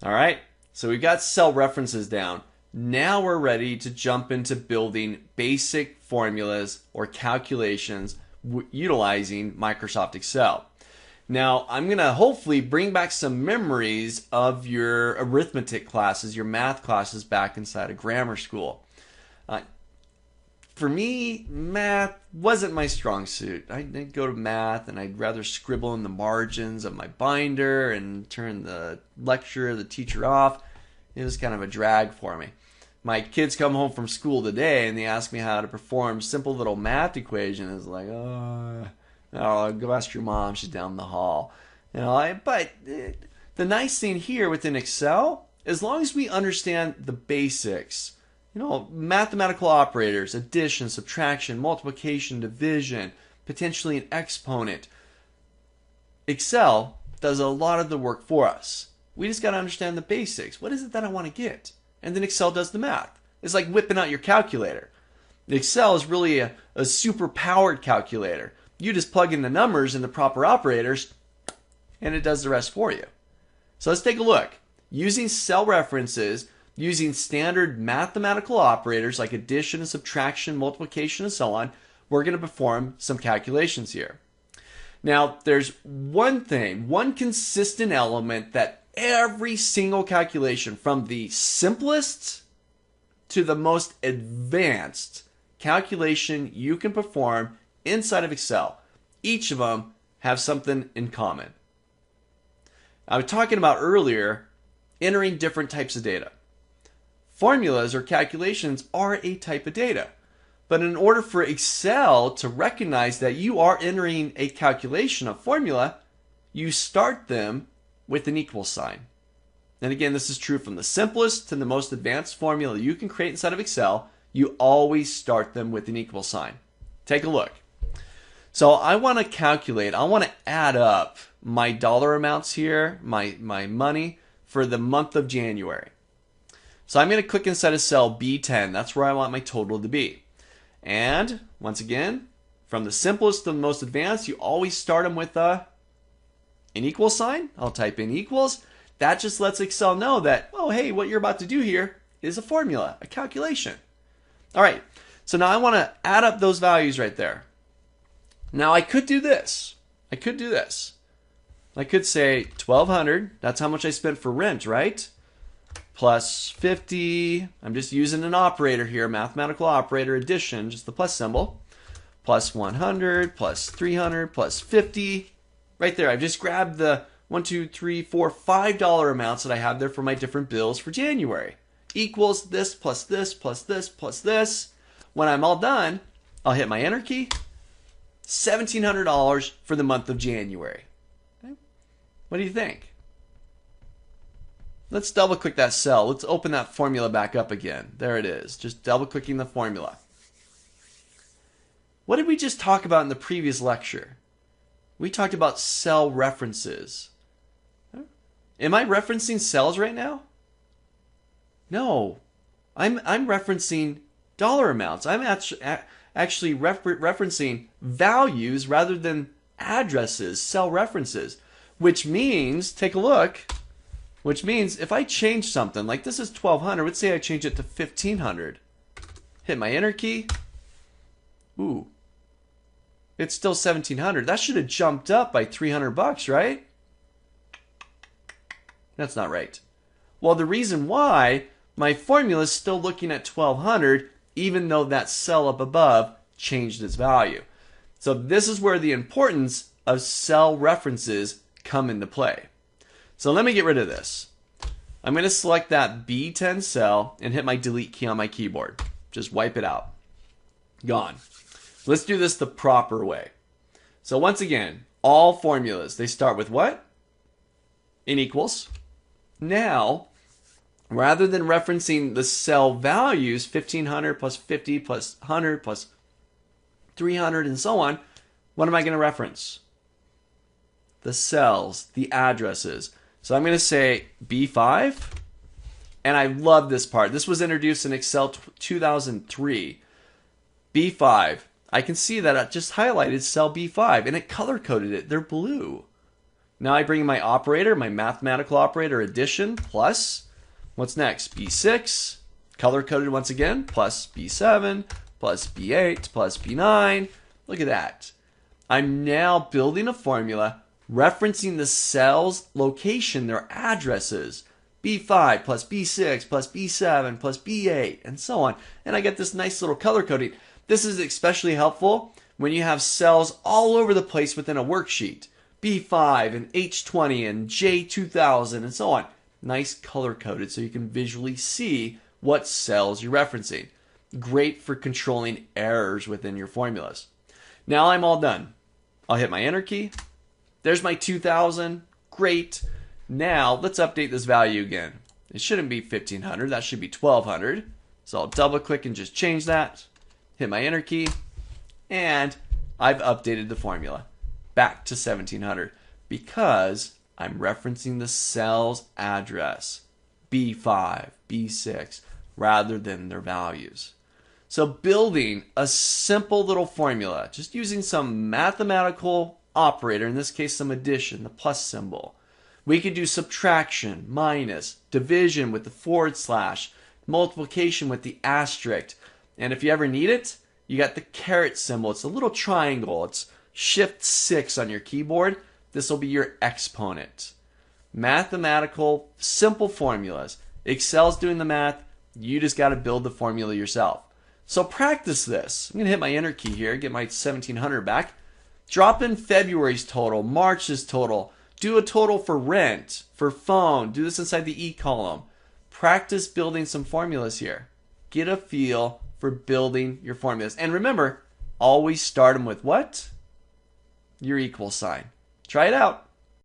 All right, so we've got cell references down. Now we're ready to jump into building basic formulas or calculations utilizing Microsoft Excel. Now, I'm going to hopefully bring back some memories of your arithmetic classes, your math classes back inside of grammar school. Uh, for me, math wasn't my strong suit. I'd go to math and I'd rather scribble in the margins of my binder and turn the lecturer, the teacher off. It was kind of a drag for me. My kids come home from school today and they ask me how to perform simple little math equations. It's like, oh, go ask your mom. She's down the hall. But the nice thing here within Excel, as long as we understand the basics, mathematical operators, addition, subtraction, multiplication, division, potentially an exponent. Excel does a lot of the work for us. We just got to understand the basics. What is it that I want to get? And then Excel does the math. It's like whipping out your calculator. Excel is really a super powered calculator. You just plug in the numbers and the proper operators, and it does the rest for you. So let's take a look. Using cell references, using standard mathematical operators like addition and subtraction, multiplication, and so on, we're going to perform some calculations here. Now, there's one consistent element that every single calculation, from the simplest to the most advanced calculation you can perform inside of Excel, each of them have something in common. I was talking about earlier entering different types of data. Formulas or calculations are a type of data. But in order for Excel to recognize that you are entering a calculation, a formula, you start them with an equal sign. And again, this is true from the simplest to the most advanced formula you can create inside of Excel. You always start them with an equal sign. Take a look. So I want to add up my dollar amounts here, my money for the month of January. So I'm going to click inside of cell B10. That's where I want my total to be. And once again, from the simplest to the most advanced, you always start them with an equal sign. I'll type in equals. That just lets Excel know that, oh, hey, what you're about to do here is a formula, a calculation. All right, so now I want to add up those values right there. Now I could do this. I could say 1,200. That's how much I spent for rent, right? Plus 50. I'm just using an operator here, mathematical operator, addition, just the plus symbol. Plus 100, plus 300, plus 50. Right there, I've just grabbed the $5 amounts that I have there for my different bills for January. Equals this, plus this, plus this, plus this. When I'm all done, I'll hit my enter key. $1,700 for the month of January. Okay. What do you think? Let's double click that cell. Let's open that formula back up again. There it is. Just double clicking the formula. What did we just talk about in the previous lecture? We talked about cell references. Am I referencing cells right now? No. I'm referencing dollar amounts. I'm actually referencing values rather than addresses, cell references. Which means, take a look. Which means if I change something, like this is 1,200, let's say I change it to 1,500. Hit my enter key. Ooh. It's still 1,700. That should have jumped up by $300, right? That's not right. Well, the reason why, my formula is still looking at 1,200, even though that cell up above changed its value. So this is where the importance of cell references come into play. So let me get rid of this. I'm going to select that B10 cell and hit my delete key on my keyboard. Just wipe it out. Gone. Let's do this the proper way. So once again, all formulas, they start with what? In equals. Now, rather than referencing the cell values, 1,500 plus 50 plus 100 plus 300 and so on, what am I going to reference? The cells, the addresses. So I'm going to say B5, and I love this part. This was introduced in Excel 2003. B5. I can see that I just highlighted cell B5, and it color-coded it. They're blue. Now I bring in my operator, my mathematical operator, addition, plus, what's next? B6, color-coded once again, plus B7, plus B8, plus B9. Look at that. I'm now building a formula referencing the cell's location, their addresses. B5 plus B6 plus B7 plus B8 and so on. And I get this nice little color coding. This is especially helpful when you have cells all over the place within a worksheet. B5 and H20 and J2000 and so on. Nice color coded so you can visually see what cells you're referencing. Great for controlling errors within your formulas. Now I'm all done. I'll hit my enter key. There's my 2000. Great. Now let's update this value again. It shouldn't be 1500. That should be 1200. So I'll double click and just change that. Hit my enter key. And I've updated the formula back to 1700 because I'm referencing the cell's address, B5, B6, rather than their values. So building a simple little formula, just using some mathematical operator, in this case some addition, the plus symbol. We could do subtraction, minus, division with the forward slash, multiplication with the asterisk. And if you ever need it, you got the caret symbol. It's a little triangle. It's Shift 6 on your keyboard. This will be your exponent. Mathematical, simple formulas. Excel's doing the math. You just got to build the formula yourself. So practice this. I'm going to hit my enter key here, get my 1700 back. Drop in February's total, March's total. Do a total for rent, for phone. Do this inside the E column. Practice building some formulas here. Get a feel for building your formulas. And remember, always start them with what? Your equal sign. Try it out.